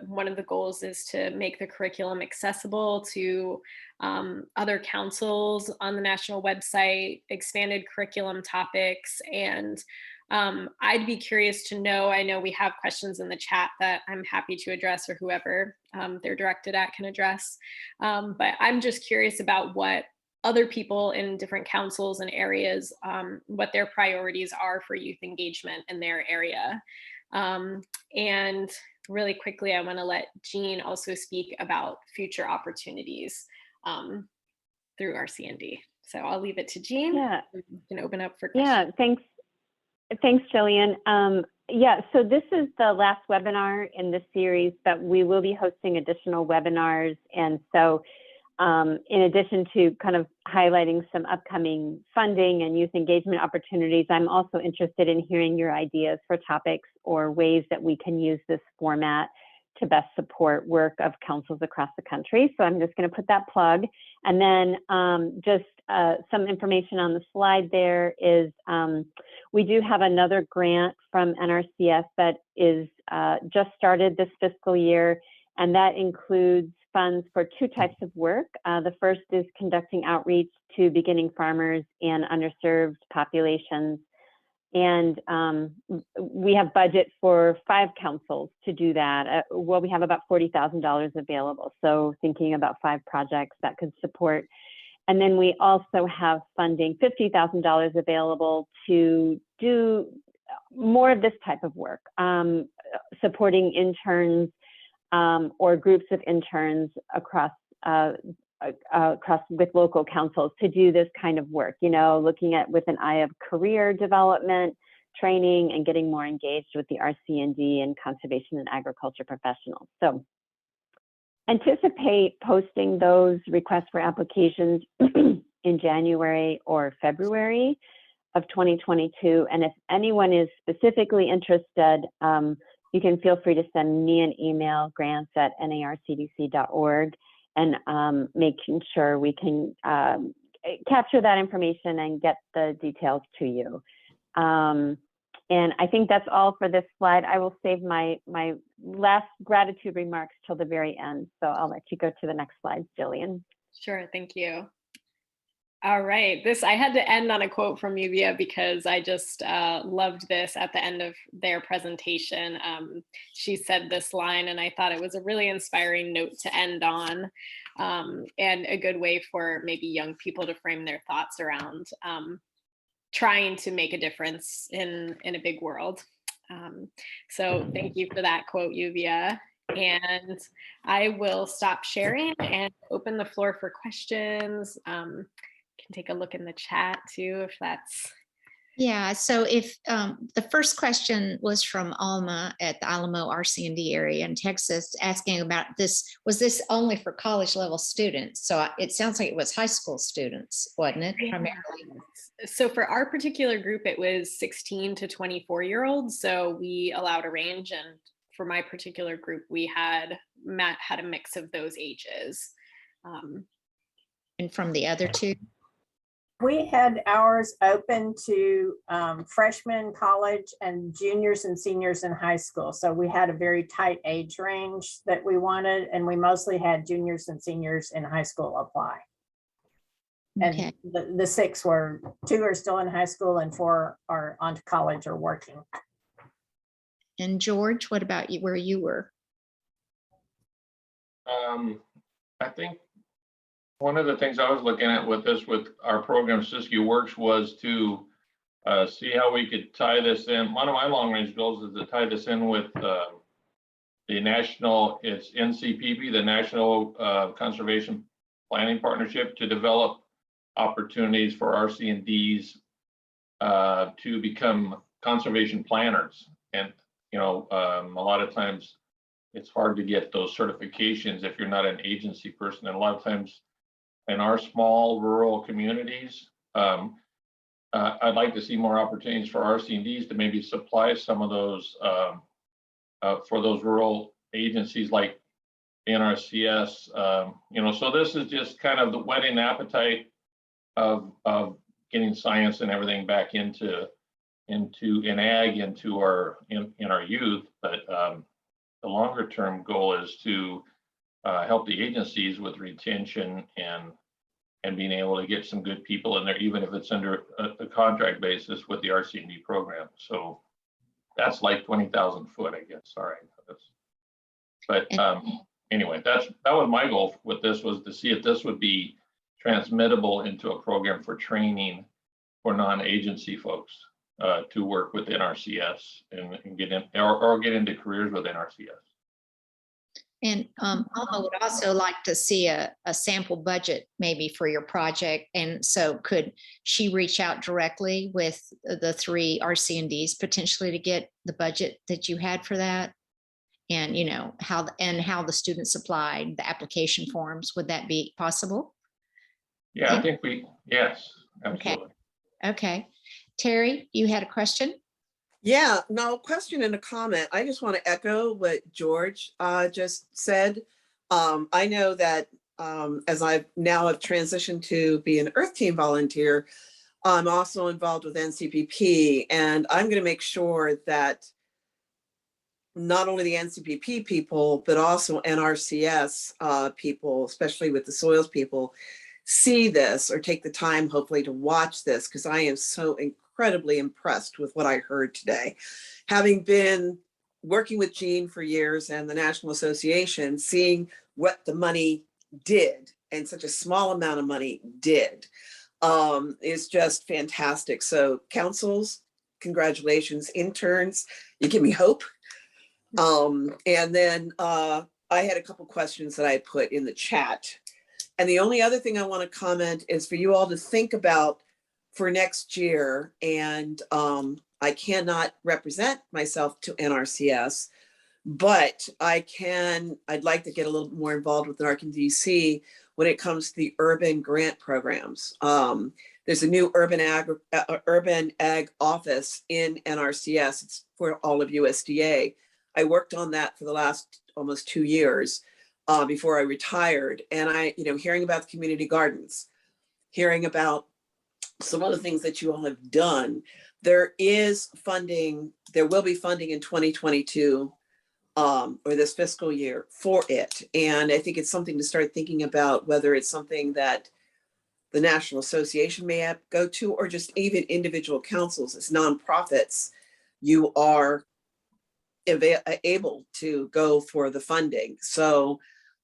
[SPEAKER 3] one of the goals is to make the curriculum accessible to other councils on the national website, expanded curriculum topics, and I'd be curious to know, I know we have questions in the chat that I'm happy to address, or whoever they're directed at can address, but I'm just curious about what other people in different councils and areas, what their priorities are for youth engagement in their area. And really quickly, I want to let Jean also speak about future opportunities through RC&D. So I'll leave it to Jean.
[SPEAKER 4] Yeah.
[SPEAKER 3] You can open up for questions.
[SPEAKER 4] Yeah, thanks, Jillian. Yeah, so this is the last webinar in this series, but we will be hosting additional webinars. And so in addition to kind of highlighting some upcoming funding and youth engagement opportunities, I'm also interested in hearing your ideas for topics or ways that we can use this format to best support work of councils across the country. So I'm just going to put that plug. And then just some information on the slide there is We do have another grant from NRCS that is just started this fiscal year, and that includes funds for 2 types of work. The first is conducting outreach to beginning farmers and underserved populations. And we have budget for 5 councils to do that. Well, we have about $40,000 available. So thinking about 5 projects that could support. And then we also have funding, $50,000 available to do more of this type of work, supporting interns or groups of interns across with local councils to do this kind of work, you know, looking at with an eye of career development, training, and getting more engaged with the RC&D and conservation and agriculture professionals. So anticipate posting those requests for applications in January or February of 2022. And if anyone is specifically interested, you can feel free to send me an email, grants@narcdc.org, and making sure we can capture that information and get the details to you. And I think that's all for this slide. I will save my last gratitude remarks till the very end. So I'll let you go to the next slide, Jillian.
[SPEAKER 3] Sure, thank you. All right, I had to end on a quote from Yuvia because I just loved this at the end of their presentation. She said this line and I thought it was a really inspiring note to end on, and a good way for maybe young people to frame their thoughts around trying to make a difference in a big world. So thank you for that quote, Yuvia. And I will stop sharing and open the floor for questions. Can take a look in the chat too, if that's.
[SPEAKER 1] Yeah, so if the first question was from Alma at the Alamo RC&D area in Texas, asking about this, was this only for college level students? So it sounds like it was high school students, wasn't it, primarily?
[SPEAKER 3] So for our particular group, it was 16 to 24-year-olds. So we allowed a range, and for my particular group, we had a mix of those ages.
[SPEAKER 1] And from the other 2?
[SPEAKER 12] We had ours open to freshmen, college, and juniors and seniors in high school. So we had a very tight age range that we wanted, and we mostly had juniors and seniors in high school apply.
[SPEAKER 1] Okay.
[SPEAKER 12] And the 6 were, 2 are still in high school and 4 are on to college or working.
[SPEAKER 1] And George, what about you, where you were?
[SPEAKER 10] I think one of the things I was looking at with our program, Siskiyou Works, was to see how we could tie this in. One of my long range goals is to tie this in with the national, it's NCPP, the National Conservation Planning Partnership, to develop opportunities for RC&Ds to become conservation planners. And, you know, a lot of times it's hard to get those certifications if you're not an agency person. And a lot of times in our small rural communities, I'd like to see more opportunities for RC&Ds to maybe supply some of those for those rural agencies like NRCS. You know, so this is just kind of the whetting the appetite of getting science and everything back into ag into our youth. But the longer term goal is to help the agencies with retention and being able to get some good people in there, even if it's under a contract basis with the RC&D program. So that's like 20,000 foot, I guess. Sorry. But anyway, that was my goal with this, was to see if this would be transmittable into a program for training for non-agency folks to work with NRCS and get in or get into careers with NRCS.
[SPEAKER 1] And Alma would also like to see a sample budget maybe for your project. And so could she reach out directly with the 3 RC&Ds potentially to get the budget that you had for that? And, you know, how the students applied, the application forms, would that be possible?
[SPEAKER 10] Yeah, I think yes, absolutely.
[SPEAKER 1] Okay. Terry, you had a question?
[SPEAKER 13] Yeah, no question and a comment. I just want to echo what George just said. I know that as I've now transitioned to be an Earth Team volunteer, I'm also involved with NCPP, and I'm going to make sure that not only the NCPP people, but also NRCS people, especially with the soils people, see this or take the time, hopefully, to watch this, because I am so incredibly impressed with what I heard today. Having been working with Jean for years and the National Association, seeing what the money did, and such a small amount of money did, is just fantastic. So councils, congratulations. Interns, you give me hope. And then I had a couple questions that I put in the chat. And the only other thing I want to comment is for you all to think about for next year. And I cannot represent myself to NRCS, but I'd like to get a little more involved with NARC DC when it comes to the urban grant programs. There's a new urban ag office in NRCS. It's for all of USDA. I worked on that for the last almost 2 years before I retired. And hearing about the community gardens, hearing about some of the things that you all have done, there is funding, there will be funding in 2022 or this fiscal year for it. And I think it's something to start thinking about, whether it's something that the National Association may go to, or just even individual councils as nonprofits, you are able to go for the funding. So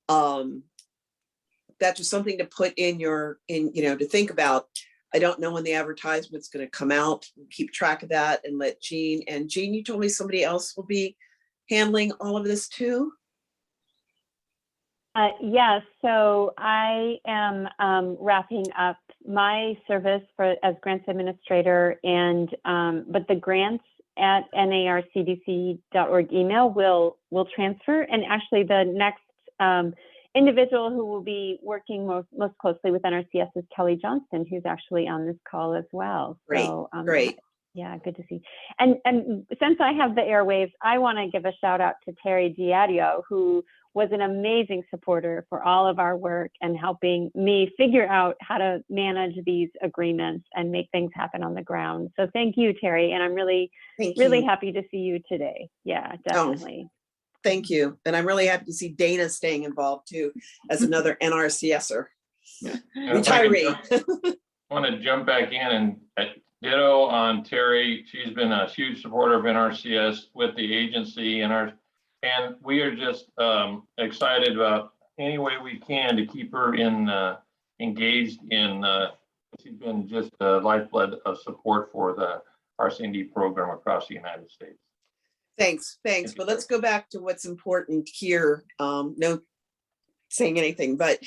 [SPEAKER 13] that's just something to put in to think about. I don't know when the advertisement's going to come out. Keep track of that and let Jean. And Jean, you told me somebody else will be handling all of this too?
[SPEAKER 4] Yes, so I am wrapping up my service as grants administrator, and but the grants at narcdc.org email will transfer. And actually the next individual who will be working most closely with NRCS is Kelly Johnston, who's actually on this call as well.
[SPEAKER 13] Great,
[SPEAKER 4] so,
[SPEAKER 13] great.
[SPEAKER 4] Yeah, good to see. And since I have the airwaves, I want to give a shout out to Terry Diadio, who was an amazing supporter for all of our work and helping me figure out how to manage these agreements and make things happen on the ground. So thank you, Terry. And I'm really happy to see you today. Yeah, definitely.
[SPEAKER 13] Oh, thank you. And I'm really happy to see Dana staying involved too, as another NRCSer. Retiree.
[SPEAKER 10] I want to jump back in and ditto on Terry. She's been a huge supporter of NRCS with the agency, and we are just excited about any way we can to keep her engaged in. She's been just a lifeblood of support for the RC&D program across the United States.
[SPEAKER 13] Thanks. But let's go back to what's important here. No saying anything, but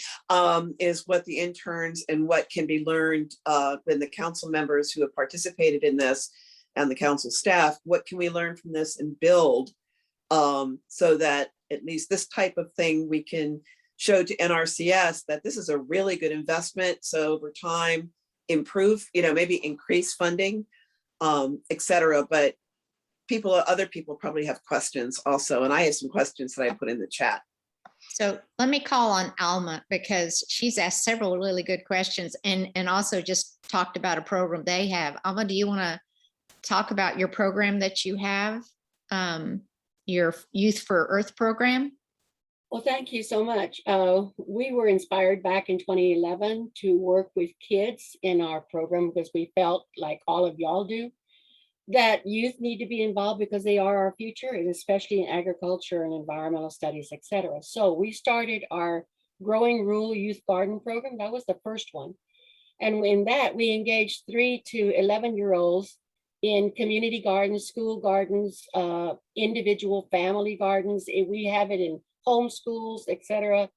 [SPEAKER 13] is what the interns and what can be learned when the council members who have participated in this and the council staff, what can we learn from this and build so that at least this type of thing we can show to NRCS that this is a really good investment. So over time, improve, maybe increase funding, et cetera. But other people probably have questions also. And I have some questions that I put in the chat.
[SPEAKER 1] So let me call on Alma, because she's asked several really good questions and also just talked about a program they have. Alma, do you want to talk about your program that you have, your Youth for Earth program?
[SPEAKER 14] Well, thank you so much. We were inspired back in 2011 to work with kids in our program because we felt like all of y'all do, that youth need to be involved because they are our future, and especially in agriculture and environmental studies, etc. So we started our Growing Rural Youth Garden program. That was the first one. And in that, we engaged 3 to 11-year-olds in community gardens, school gardens, individual family gardens. We have it in homeschools, etc.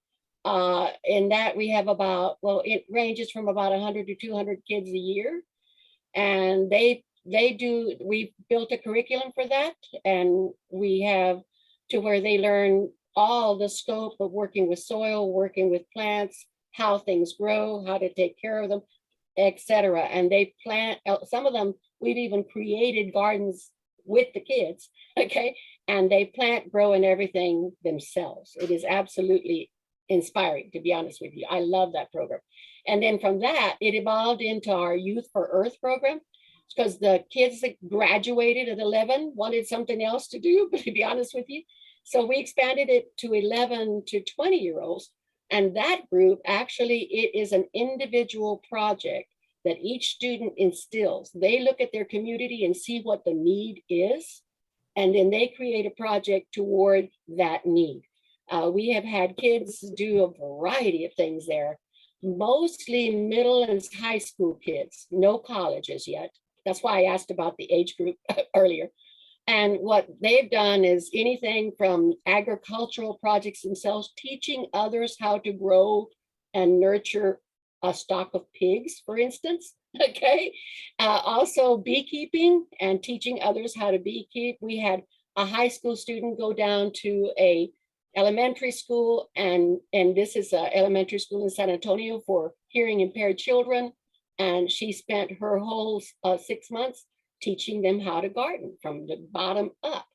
[SPEAKER 14] In that we have it ranges from about 100 to 200 kids a year. And we built a curriculum for that, and we have to where they learn all the scope of working with soil, working with plants, how things grow, how to take care of them, etc. And they plant, some of them, we've even created gardens with the kids, okay? And they plant, grow, and everything themselves. It is absolutely inspiring, to be honest with you. I love that program. And then from that, it evolved into our Youth for Earth program, because the kids that graduated at 11 wanted something else to do, but to be honest with you. So we expanded it to 11 to 20-year-olds. And that group, actually, it is an individual project that each student instills. They look at their community and see what the need is, and then they create a project toward that need. We have had kids do a variety of things there, mostly middle and high school kids, no colleges yet. That's why I asked about the age group earlier. And what they've done is anything from agricultural projects themselves, teaching others how to grow and nurture a stock of pigs, for instance, okay? Also beekeeping and teaching others how to beekeep. We had a high school student go down to a elementary school, and this is an elementary school in San Antonio for hearing impaired children. And she spent her whole 6 months teaching them how to garden from the bottom up.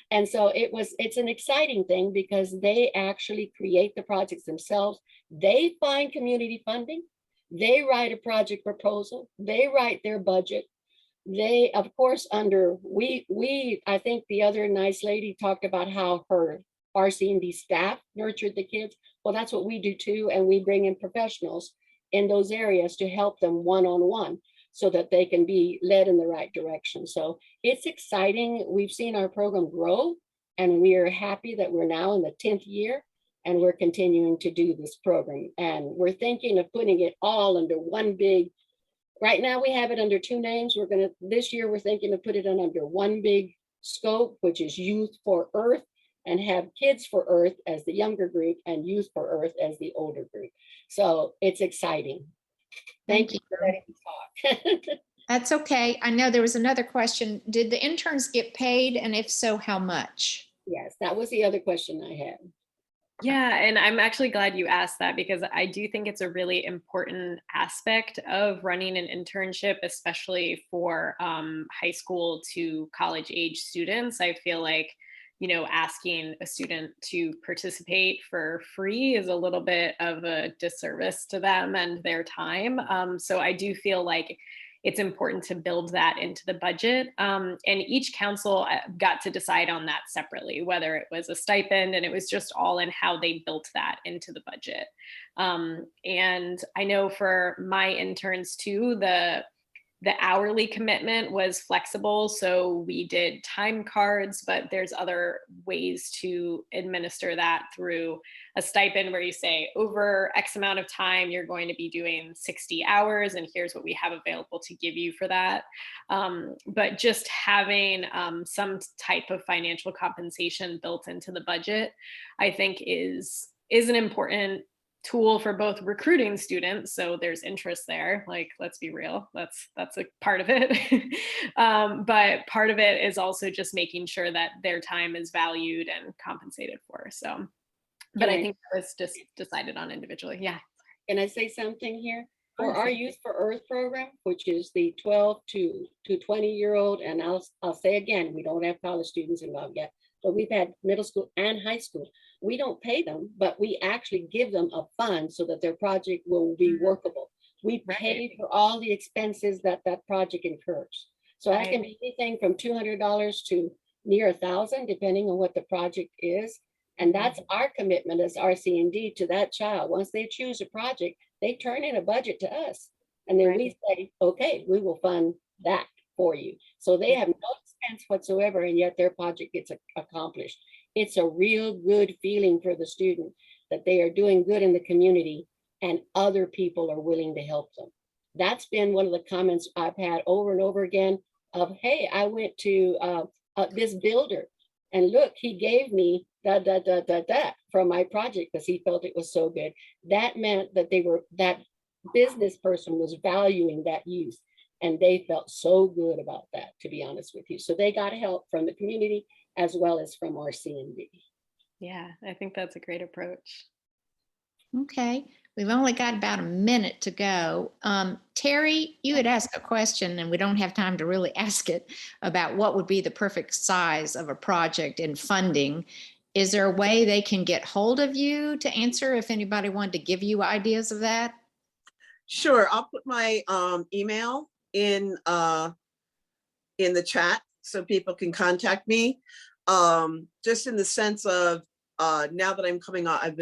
[SPEAKER 14] And so it's an exciting thing because they actually create the projects themselves. They find community funding. They write a project proposal. They write their budget. They, of course, I think the other nice lady talked about how her RC&D staff nurtured the kids. Well, that's what we do too. And we bring in professionals in those areas to help them one-on-one so that they can be led in the right direction. So it's exciting. We've seen our program grow, and we are happy that we're now in the 10th year and we're continuing to do this program. And we're thinking of putting it all under one big, right now we have it under 2 names. This year we're thinking of put it under one big scope, which is Youth for Earth, and have Kids for Earth as the younger group and Youth for Earth as the older group. So it's exciting. Thank you for letting me talk.
[SPEAKER 1] That's okay. I know there was another question. Did the interns get paid? And if so, how much?
[SPEAKER 14] Yes, that was the other question I had.
[SPEAKER 3] Yeah, and I'm actually glad you asked that because I do think it's a really important aspect of running an internship, especially for high school to college age students. I feel like, asking a student to participate for free is a little bit of a disservice to them and their time. So I do feel like it's important to build that into the budget. And each council got to decide on that separately, whether it was a stipend, and it was just all in how they built that into the budget. And I know for my interns too, the hourly commitment was flexible. So we did time cards, but there's other ways to administer that through a stipend where you say over X amount of time, you're going to be doing 60 hours and here's what we have available to give you for that. But just having some type of financial compensation built into the budget, I think is an important tool for both recruiting students, so there's interest there, like, let's be real, that's a part of it. But part of it is also just making sure that their time is valued and compensated for. So but I think that was just decided on individually. Yeah.
[SPEAKER 14] Can I say something here? For our Youth for Earth program, which is the 12 to 20-year-old, and I'll say again, we don't have college students involved yet, but we've had middle school and high school. We don't pay them, but we actually give them a fund so that their project will be workable. We pay for all the expenses that project incurs. So that can be anything from $200 to near $1,000, depending on what the project is. And that's our commitment as RC&D to that child. Once they choose a project, they turn in a budget to us. And then we say, okay, we will fund that for you. So they have no expense whatsoever, and yet their project gets accomplished. It's a real good feeling for the student that they are doing good in the community and other people are willing to help them. That's been one of the comments I've had over and over again of, hey, I went to this builder and look, he gave me that from my project because he felt it was so good. That meant that that business person was valuing that youth, and they felt so good about that, to be honest with you. So they got help from the community as well as from RC&D.
[SPEAKER 3] Yeah, I think that's a great approach.
[SPEAKER 1] Okay, we've only got about a minute to go. Terry, you had asked a question and we don't have time to really ask it about what would be the perfect size of a project and funding. Is there a way they can get hold of you to answer if anybody wanted to give you ideas of that?
[SPEAKER 13] Sure, I'll put my email in the chat so people can contact me. Just in the sense of now that I'm coming on,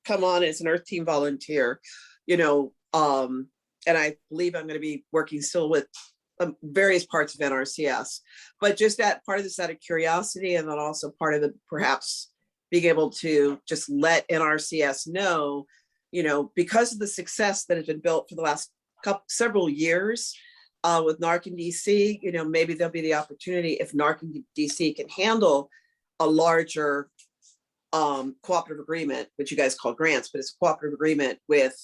[SPEAKER 13] come on as an Earth Team volunteer, you know, and I believe I'm going to be working still with various parts of NRCS, but just that part of this out of curiosity, and then also part of it perhaps being able to just let NRCS know, you know, because of the success that has been built for the last several years with NARC and DC, you know, maybe there'll be the opportunity if NARC and DC can handle a larger cooperative agreement, which you guys call grants, but it's a cooperative agreement with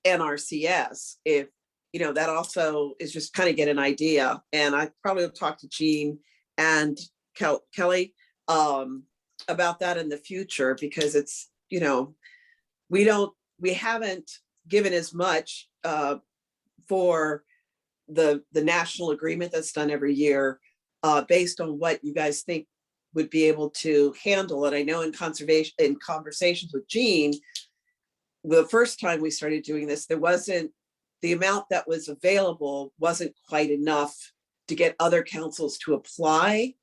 [SPEAKER 13] NRCS. If, you know, that also is just kind of get an idea. And I probably will talk to Jean and Kelly about that in the future, because it's, you know, we haven't given as much for the national agreement that's done every year based on what you guys think would be able to handle it. I know in conversations with Jean, the first time we started doing this, there wasn't, the amount that was available wasn't quite enough to get other councils to apply.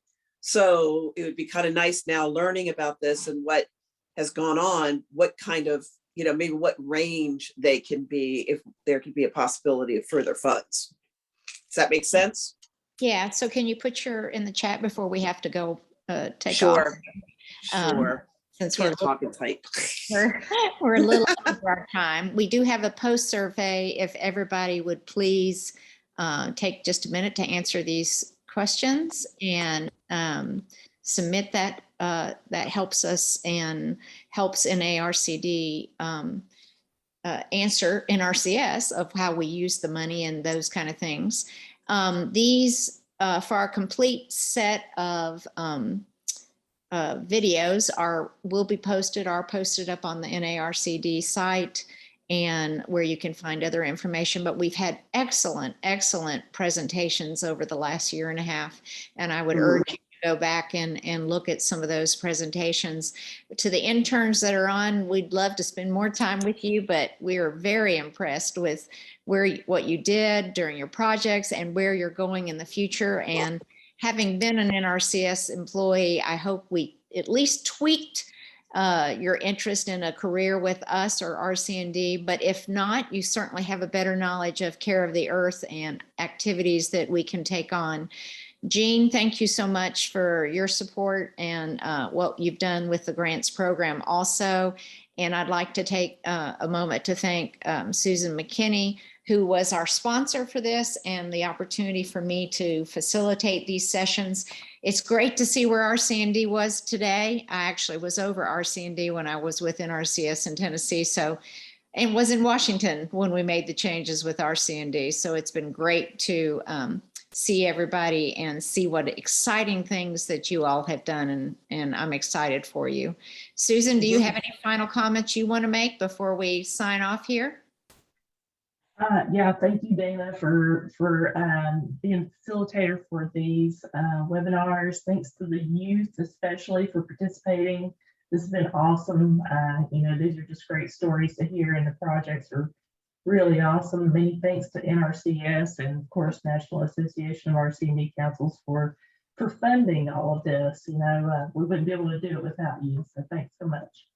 [SPEAKER 13] So it would be kind of nice now learning about this and what has gone on, what kind of, you know, maybe what range they can be, if there could be a possibility of further funds. Does that make sense?
[SPEAKER 1] Yeah, so can you put your in the chat before we have to go take
[SPEAKER 13] Sure.
[SPEAKER 1] off?
[SPEAKER 13] Sure.
[SPEAKER 1] Since
[SPEAKER 13] Can't
[SPEAKER 1] we're
[SPEAKER 13] talking tight.
[SPEAKER 1] we're a little over our time. We do have a post survey. If everybody would please take just a minute to answer these questions and submit that. That helps us and helps NARCD answer NRCS of how we use the money and those kind of things. These for our complete set of videos will be posted up on the NARCD site and where you can find other information. But we've had excellent presentations over the last year and a half. And I would urge you to go back and look at some of those presentations. To the interns that are on, we'd love to spend more time with you, but we are very impressed with what you did during your projects and where you're going in the future. And having been an NRCS employee, I hope we at least tweaked your interest in a career with us or RC&D, but if not, you certainly have a better knowledge of care of the earth and activities that we can take on. Jean, thank you so much for your support and what you've done with the grants program also. And I'd like to take a moment to thank Susan McKinney, who was our sponsor for this, and the opportunity for me to facilitate these sessions. It's great to see where RC&D was today. I actually was over RC&D when I was with NRCS in Tennessee, and was in Washington when we made the changes with RC&D. So it's been great to see everybody and see what exciting things that you all have done, and I'm excited for you. Susan, do you have any final comments you want to make before we sign off here?
[SPEAKER 15] Yeah, thank you, Dana, for being facilitator for these webinars. Thanks to the youth, especially for participating. This has been awesome. You know, these are just great stories to hear, and the projects are really awesome. Many thanks to NRCS and, of course, National Association of RC&D Councils for funding all of this. You know, we wouldn't be able to do it without you. So thanks so much.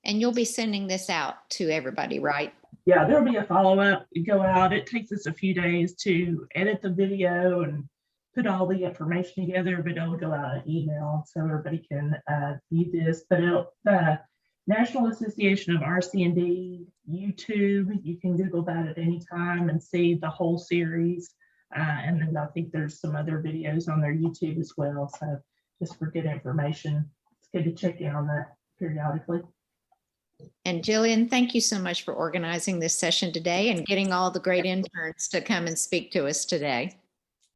[SPEAKER 1] And you'll be sending this out to everybody, right?
[SPEAKER 15] Yeah, there'll be a follow-up go out. It takes us a few days to edit the video and put all the information together, but it'll go out an email so everybody can view this. But National Association of RC&D YouTube, you can Google that at any time and see the whole series. And then I think there's some other videos on their YouTube as well. So just for good information, it's good to check in on that periodically.
[SPEAKER 1] And Jillian, thank you so much for organizing this session today and getting all the great interns to come and speak to us today.